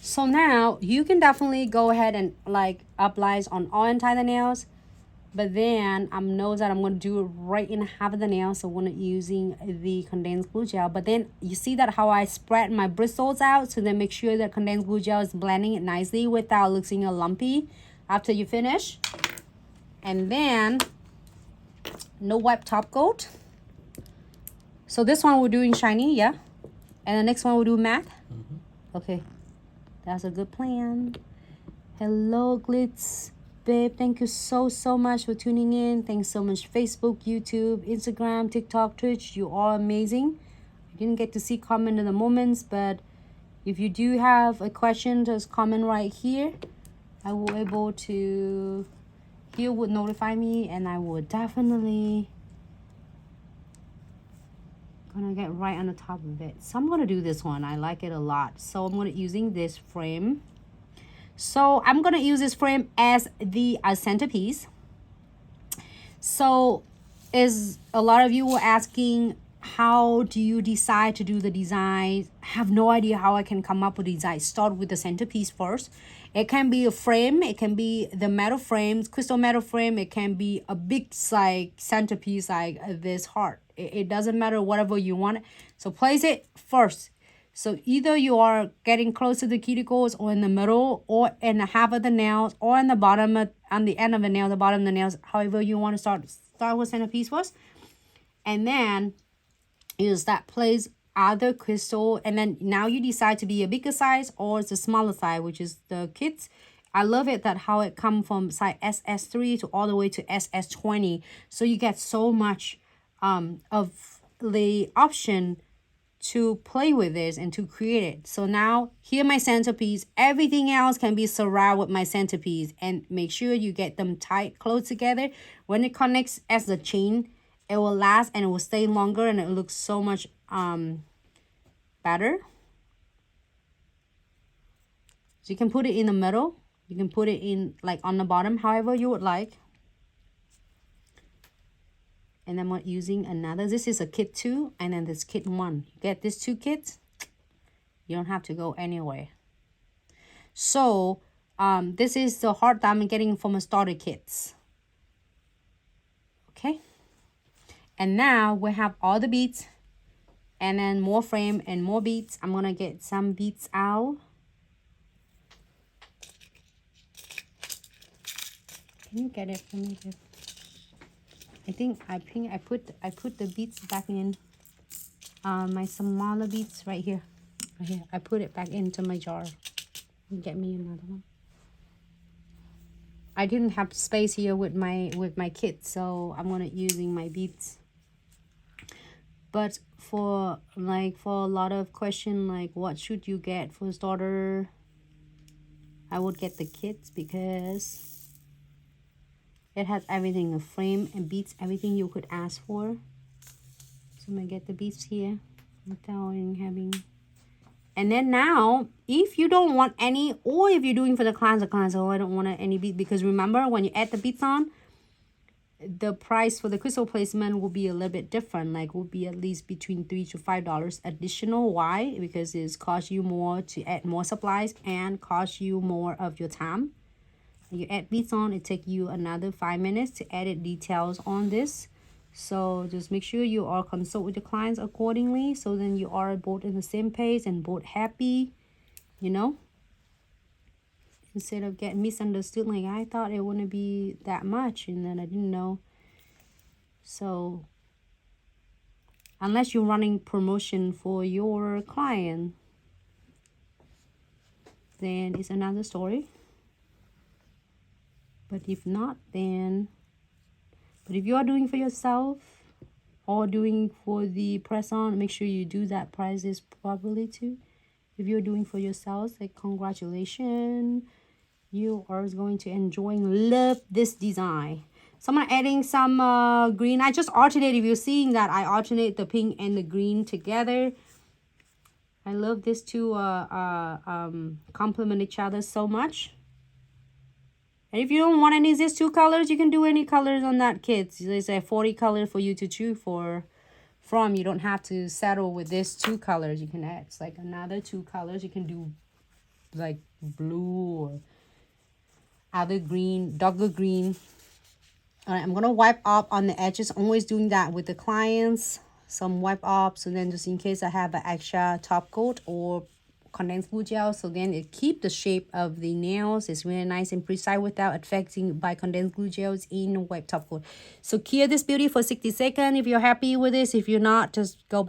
So now you can definitely go ahead and like apply on all entire nails. But then I know that I'm going to do it right in half of the nail. So we're not using the condensed glue gel. But then you see that how I spread my bristles out. So then make sure that condensed glue gel is blending it nicely without looking a lumpy after you finish. And then no wipe top coat. So this one we're doing shiny, yeah? And the next one we'll do matte? Okay. That's a good plan. Hello, Glitz. Babe, thank you so much for tuning in. Thanks so much, Facebook, YouTube, Instagram, TikTok, Twitch. You are amazing. I didn't get to see comment in the moments, but if you do have a question, just comment right here. I will able to, you would notify me, and I will definitely gonna get right on the top of it. So I'm gonna do this one. I like it a lot. So I'm gonna using this frame. So I'm going to use this frame as the centerpiece. So is a lot of you were asking, how do you decide to do the design? I have no idea how I can come up with design. Start with the centerpiece first. It can be a frame. It can be the metal frames, crystal metal frame. It can be a big like centerpiece like this heart. It doesn't matter, whatever you want. So place it first. So either you are getting close to the cuticles or in the middle or in the half of the nails or in the bottom, on the end of the nail, the bottom of the nails, however you want to start with centerpiece first. And then use that place other crystal. And then now you decide to be a bigger size or it's a smaller size, which is the kits. I love it that how it come from size SS3 to all the way to SS20. So you get so much of the option to play with this and to create it. So now here my centerpiece, everything else can be surrounded with my centerpiece, and make sure you get them tight close together. When it connects as the chain, it will last and it will stay longer and it looks so much better. So you can put it in the middle, you can put it in like on the bottom, however you would like. And I'm using another. This is a kit 2 and then this kit 1. You get these 2 kits, you don't have to go anywhere. So this is the heart that I'm getting from a starter kits. Okay. And now we have all the beads and then more frame and more beads. I'm gonna get some beads out. Can you get it for me? I think I put the beads back in my smaller beads right here. I put it back into my jar. Get me another one. I didn't have space here with my kit, so I'm gonna using my beads. But for a lot of question like what should you get for starter, I would get the kits because it has everything, a frame and beads, everything you could ask for. So I'm gonna get the beads here without having. And then now, if you don't want any, or if you're doing for the clients, oh, I don't want any beads, because remember when you add the beads on, the price for the crystal placement will be a little bit different. Like will be at least between $3 to $5 additional. Why? Because it's cost you more to add more supplies and cost you more of your time. You add beads on, it take you another 5 minutes to edit details on this. So just make sure you are consult with the clients accordingly, so then you are both in the same page and both happy, you know, instead of getting misunderstood like I thought it wouldn't be that much and then I didn't know. So unless you're running promotion for your client, then it's another story. But if not, then, but if you are doing for yourself or doing for the press on, make sure you do that prices properly too. If you're doing for yourselves, like congratulations, you are going to enjoy and love this design. So I'm adding some green. I just alternate. If you're seeing that, I alternate the pink and the green together. I love this to complement each other so much. And if you don't want any of these 2 colors, you can do any colors on that kit. There's a 40 color for you to choose from. You don't have to settle with this 2 colors. You can add, it's like another 2 colors. You can do like blue or other green, darker green. All right, I'm gonna wipe up on the edges. Always doing that with the clients. Some wipe up, so then just in case I have an extra top coat or condensed glue gel, so then it keep the shape of the nails. It's really nice and precise without affecting by condensed glue gels in white top coat. So cure this beauty for 60 seconds if you're happy with this. If you're not, just go